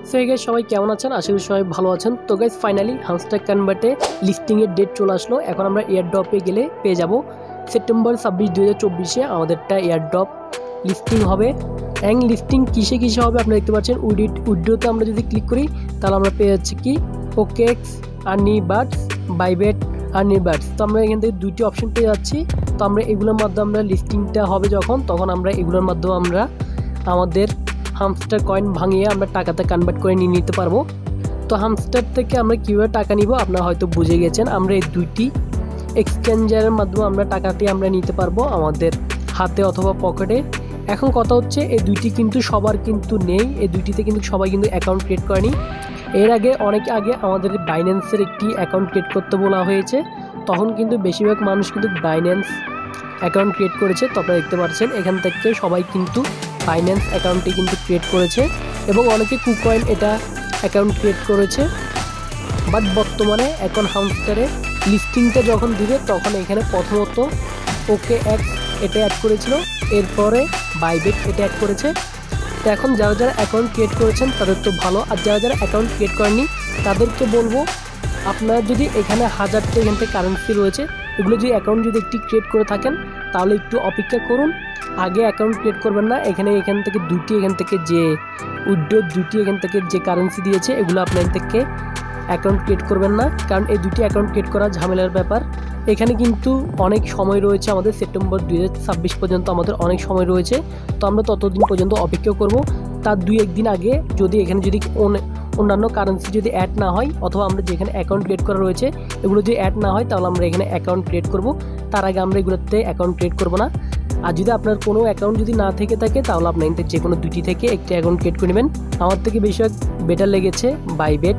So guys সবাই কেমন আছেন? আশা করি সবাই ভালো আছেন। তো গাইস ফাইনালি হামস্টার কনভার্টে লিস্টিং এর ডেট চলে আসলো। এখন আমরা এয়ারড্রপে গেলে পেয়ে যাব সেপ্টেম্বর 26, 2024 আমাদেরটা এয়ারড্রপ লিস্টিং হবে। লিস্টিং কিসে কিসে হবে আপনারা দেখতে পাচ্ছেন। উইড্রোতে আমরা যদি ক্লিক করি তাহলে আমরা পেয়ে যাচ্ছি কি ওকেএক্স, আর্নিবার্ডস, বাইবেট, আর্নিবার্ডস। তো আমরা এখান থেকে দুইটি অপশন পেয়ে যাচ্ছি। তো আমরা এগুলোর মাধ্যমে আমরা লিস্টিংটা হবে তখন আমরা এগুলোর মাধ্যমে আমরা আমাদের হামস্টার কয়েন ভাঙিয়ে আমরা টাকাতে কনভার্ট করে নিয়ে নিতে পারবো। তো হামস্টার থেকে আমরা কীভাবে টাকা নিব আপনারা হয়তো বুঝে গেছেন। আমরা এই দুইটি এক্সচেঞ্জারের মাধ্যমে আমরা টাকাটি আমরা নিতে পারবো আমাদের হাতে অথবা পকেটে। এখন কথা হচ্ছে এই দুইটি কিন্তু সবার কিন্তু নেই, এই দুইটিতে কিন্তু সবাই কিন্তু অ্যাকাউন্ট ক্রিয়েট করেনি। এর আগে অনেক আগে আমাদের বাইন্যান্সের একটি অ্যাকাউন্ট ক্রিয়েট করতে বলা হয়েছে, তখন কিন্তু বেশিরভাগ মানুষ কিন্তু বাইন্যান্স অ্যাকাউন্ট ক্রিয়েট করেছে। তো আপনারা দেখতে পাচ্ছেন এখান থেকে সবাই কিন্তু বাইন্যান্স অ্যাকাউন্টটি কিন্তু ক্রিয়েট করেছে এবং অনেকে কুকয়েন এটা অ্যাকাউন্ট ক্রিয়েট করেছে। বাট বর্তমানে এখন হামস্টারে লিস্টিংটা যখন দিবে তখন এখানে প্রথমত ওকেএক্স এটা অ্যাড করেছিল, এরপরে বাইবেট এটা অ্যাড করেছে। তো এখন যারা যারা অ্যাকাউন্ট ক্রিয়েট করেছেন তাদের তো ভালো, আর যারা যারা অ্যাকাউন্ট ক্রিয়েট করেননি তাদেরকে বলবো আপনারা যদি এখানে 1000টা এখান থেকে কারেন্সি রয়েছে, এগুলো যদি অ্যাকাউন্ট যদি একটি ক্রিয়েট করে থাকেন তাহলে একটু অপেক্ষা করুন। আগে অ্যাকাউন্ট ক্রিয়েট করবেন না। এখান থেকে দুটি এখান থেকে যে উইড্রো দুটি এখান থেকে যে কারেন্সি দিয়েছে এগুলো আপনার থেকে অ্যাকাউন্ট ক্রিয়েট করবেন না, কারণ এই দুটি অ্যাকাউন্ট ক্রিয়েট করা ঝামেলার ব্যাপার। এখানে কিন্তু অনেক সময় রয়েছে, আমাদের সেপ্টেম্বর 2026 পর্যন্ত আমাদের অনেক সময় রয়েছে। তো আমরা ততদিন পর্যন্ত অপেক্ষা করব। তার 2-1 দিন আগে যদি এখানে যদি অন্যান্য কারেন্সি যদি অ্যাড না হয় অথবা আমরা যেখানে অ্যাকাউন্ট ক্রিয়েট করা রয়েছে এগুলো যদি অ্যাড না হয় তাহলে আমরা এখানে অ্যাকাউন্ট ক্রিয়েট করব। তার আগে আমরা এগুলোতে অ্যাকাউন্ট ক্রিয়েট করব না। আর যদি আপনার কোনো অ্যাকাউন্ট যদি না থেকে থাকে তাহলে আপনার যে কোনো দুটি থেকে একটি অ্যাকাউন্ট ক্রিয়েট করে নেবেন। আমার থেকে বেশিরভাগ বেটার লেগেছে বাইবেট,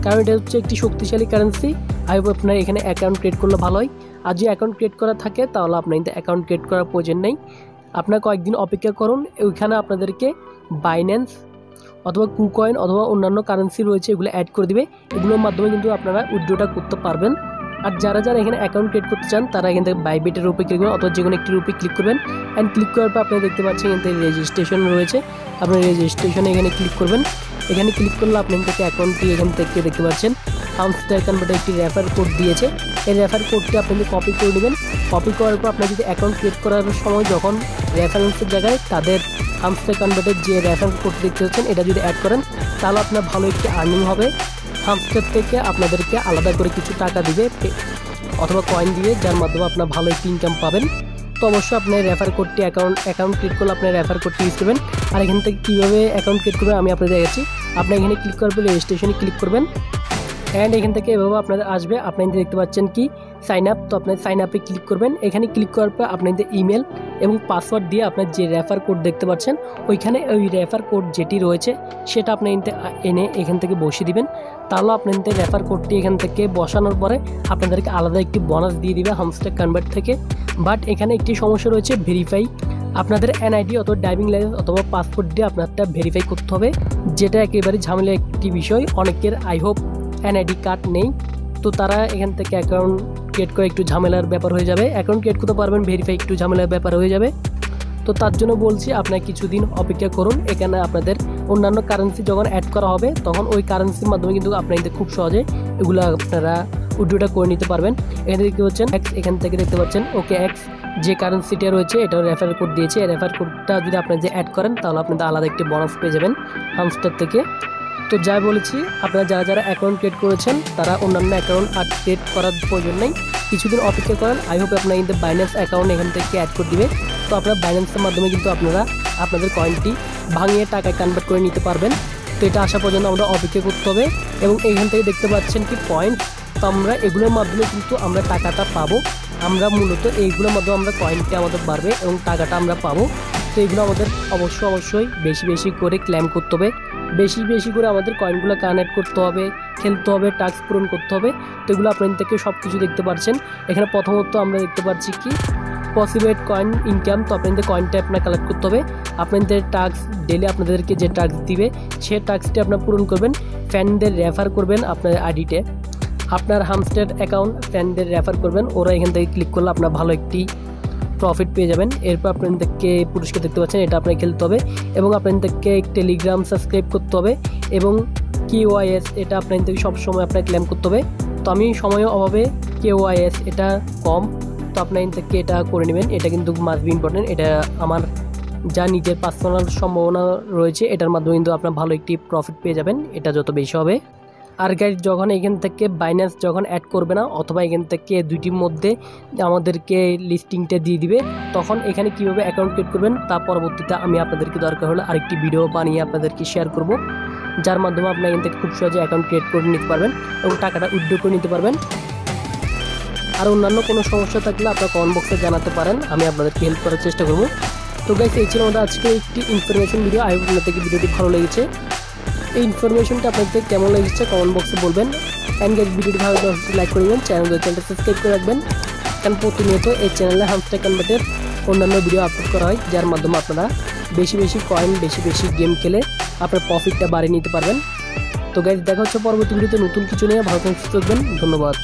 কারণ এটা হচ্ছে একটি শক্তিশালী কারেন্সি। আই হোপ আপনার এখানে অ্যাকাউন্ট ক্রিয়েট করলে ভালো হয়। আর যদি অ্যাকাউন্ট ক্রিয়েট করা থাকে তাহলে আপনার অ্যাকাউন্ট ক্রিয়েট করার প্রয়োজন নেই। আপনার কয়েকদিন অপেক্ষা করুন, ওইখানে আপনাদেরকে বাইন্যান্স অথবা কুকয়েন অথবা অন্যান্য কারেন্সি রয়েছে এগুলো অ্যাড করে দিবে। এগুলোর মাধ্যমে কিন্তু আপনারা উইথড্রটা করতে পারবেন। আর যারা যারা এখানে অ্যাকাউন্ট ক্রিয়েট করতে চান তারা এখান থেকে বাইবেটের উপরে ক্লিক করবেন অথবা যে কোনো একটির উপরে ক্লিক করবেন। অ্যান্ড ক্লিক করার পর আপনারা দেখতে পাচ্ছেন এখান থেকে রেজিস্ট্রেশন রয়েছে, আপনার রেজিস্ট্রেশনে এখানে ক্লিক করবেন। এখানে ক্লিক করলে আপনার থেকে অ্যাকাউন্টটি এখান থেকে দেখতে পাচ্ছেন হামস্টার কনভার্টে একটি রেফার কোড দিয়েছে। এই রেফার কোডটি আপনাদের কপি করে নেবেন। কপি করার পর আপনার যদি অ্যাকাউন্ট ক্রিয়েট করার সময় যখন রেফারেন্সের জায়গায় তাদের হামস্টার কনভার্টের যে রেফারেন্স কোড দেখতে পাচ্ছেন এটা যদি অ্যাড করেন তাহলে আপনার ভালো একটি আর্নিং হবে। হামস্টার থেকে আপনাদেরকে আলাদা করে কিছু টাকা দিবে অথবা কয়েন দিবে, যার মাধ্যমে আপনার ভালো একটি ইনকাম পাবেন। তো অবশ্যই আপনার রেফার কোডটি অ্যাকাউন্ট ক্রিয়েট করলে আপনার রেফার কোডটি ইউজ করবেন। আর এখান থেকে কীভাবে অ্যাকাউন্ট ক্রিয়েট করবেন আমি আপনাদের দেখাচ্ছি। আপনি এখানে ক্লিক করার পর রেজিস্ট্রেশনে ক্লিক করবেন। অ্যান্ড এখান থেকে এভাবে আপনাদের আসবে, আপনারা দেখতে পাচ্ছেন কি সাইন আপ। তো আপনার সাইন আপে ক্লিক করবেন। এখানে ক্লিক করার পর আপনাদের ইমেল এবং পাসওয়ার্ড দিয়ে আপনার যে রেফার কোড দেখতে পাচ্ছেন ওইখানে ওই রেফার কোড যেটি রয়েছে সেটা আপনি এনে এখান থেকে বসিয়ে দিবেন। তাহলে আপনাদের রেফার কোডটি এখান থেকে বসানোর পরে আপনাদেরকে আলাদা একটি বোনাস দিয়ে দিবে হামস্টার কনভার্ট থেকে। বাট এখানে একটি সমস্যা রয়েছে, ভেরিফাই। আপনাদের এনআইডি অথবা ড্রাইভিং লাইসেন্স অথবা পাসপোর্ট দিয়ে আপনারটা ভেরিফাই করতে হবে, যেটা একেবারে ঝামেলা একটি বিষয়। অনেকের আই হোপ এনআইডি কার্ড নেই, তো তারা এখান থেকে অ্যাকাউন্ট ক্রিয়েট করে একটু ঝামেলার ব্যাপার হয়ে যাবে। অ্যাকাউন্ট ক্রিয়েট করতে পারবেন, ভেরিফাই একটু ঝামেলার ব্যাপার হয়ে যাবে। তো তার জন্য বলছি আপনার কিছুদিন অপেক্ষা করুন। এখানে আপনাদের অন্যান্য কারেন্সি যখন অ্যাড করা হবে তখন ওই কারেন্সির মাধ্যমে কিন্তু আপনাদের খুব সহজে এগুলো আপনারা উইথড্রটা করে নিতে পারবেন। এখানে দেখতে পাচ্ছেন এখান থেকে দেখতে পাচ্ছেন ওকেএক্স যে কারেন্সিটা রয়েছে এটাও রেফার কোড দিয়েছে। এই রেফার কোডটা যদি আপনারা যে অ্যাড করেন তাহলে আপনাদের আলাদা একটি বোনাস পেয়ে যাবেন হামস্টার থেকে। তো যাই বলেছি, আপনারা যারা যারা অ্যাকাউন্ট ক্রিয়েট করেছেন তারা অন্যান্য অ্যাকাউন্ট আর ক্রিয়েট করার প্রয়োজন নেই, কিছুদিন অপেক্ষা করেন। আই হোপ আপনারা কিন্তু বাইন্যান্স অ্যাকাউন্ট এখান থেকে অ্যাড করে দিবে। তো আপনারা বাইন্যান্সের মাধ্যমে কিন্তু আপনারা আপনাদের কয়েনটি ভাঙিয়ে টাকায় কনভার্ট করে নিতে পারবেন। তো এটা আসা পর্যন্ত আমরা অপেক্ষা করতে হবে। এবং এইখান থেকে দেখতে পাচ্ছেন কি পয়েন্ট, তো আমরা এগুলোর মাধ্যমে কিন্তু আমরা টাকাটা পাবো। আমরা মূলত এইগুলোর মাধ্যমে আমরা কয়েনটি আমাদের বাড়বে এবং টাকাটা আমরা পাবো। তো এগুলো আমাদের অবশ্যই বেশি বেশি করে ক্লেম করতে হবে, বেশি বেশি করে আমাদের কয়েনগুলো কানেক্ট করতে হবে, খেলতে হবে, টাস্ক পূরণ করতে হবে। তো এগুলো আপনাদের থেকে সব কিছু দেখতে পাচ্ছেন। এখানে প্রথমত আমরা দেখতে পাচ্ছি কি পসিবেট কয়েন ইনকাম। তো আপনাদের কয়েনটা আপনার কালেক্ট করতে হবে। আপনাদের টাস্ক ডেলি আপনাদেরকে যে টাস্ক দিবে সে টাস্কটি আপনার পূরণ করবেন। ফ্যানদের রেফার করবেন আপনার আইডিতে, আপনার হামস্টার অ্যাকাউন্ট ফ্যানদের রেফার করবেন। ওরা এখান থেকে ক্লিক করলে আপনার ভালো একটি প্রফিট পেয়ে যাবেন। এরপর আপনাদেরকে পুরস্কার দেখতে পাচ্ছেন, এটা আপনাকে খেলতে হবে এবং আপনাদেরকে টেলিগ্রাম সাবস্ক্রাইব করতে হবে এবং KYS এটা আপনাদেরকে সবসময় আপনাকে ক্লেম করতে হবে। তো আমি সময়ের অভাবে KYS এটা কম, তো আপনাদেরকে এটা করে নেবেন। এটা কিন্তু মাস্ট বি ইম্পর্টেন্ট। এটা আমার যা নিজের পার্সোনাল সম্ভাবনা রয়েছে, এটার মাধ্যমে কিন্তু আপনার ভালো একটি প্রফিট পেয়ে যাবেন, এটা যত বেশি হবে। আর গাইজ যখন এখান থেকে বাইন্যান্স যখন অ্যাড করবে না অথবা এখান থেকে দুইটির মধ্যে আমাদেরকে লিস্টিংটা দিয়ে দিবে, তখন এখানে কীভাবে অ্যাকাউন্ট ক্রিয়েট করবেন তা পরবর্তীতে আমি আপনাদেরকে দরকার হলে আরেকটি ভিডিও বানিয়ে আপনাদেরকে শেয়ার করব, যার মাধ্যমে আপনি এখান থেকে খুব সহজে অ্যাকাউন্ট ক্রিয়েট করে নিতে পারবেন এবং টাকাটা উইথড্র করে নিতে পারবেন। আর অন্যান্য কোনো সমস্যা থাকলে আপনারা কমেন্ট বক্সে জানাতে পারেন, আমি আপনাদেরকে হেল্প করার চেষ্টা করব। তো গাইজ এই ছিল আমাদের আজকে একটি ইনফরমেশন ভিডিও। আই হোপ আপনাদেরকে ভিডিওটি ভালো লেগেছে। এই ইনফরমেশনটা আপনাদের কেমন লেগেছে কমেন্ট বক্সে বলবেন। অ্যান্ড গাইজ ভিডিওটি ভালো লাগলে লাইক করে দেবেন, চ্যানেলটা সাবস্ক্রাইব করে রাখবেন, কারণ প্রতিনিয়ত এই চ্যানেলে হামস্টার কনভার্টের অন্যান্য ভিডিও আপলোড করা হয়, যার মাধ্যমে আপনারা বেশি বেশি কয়েন বেশি গেম খেলে আপনার প্রফিটটা বাড়িয়ে নিতে পারবেন। তো গাইজ দেখা হচ্ছে পরবর্তী ভিডিওতে নতুন কিছু নিয়ে। ভালো থাকবেন, সুস্থ থাকবেন, ধন্যবাদ।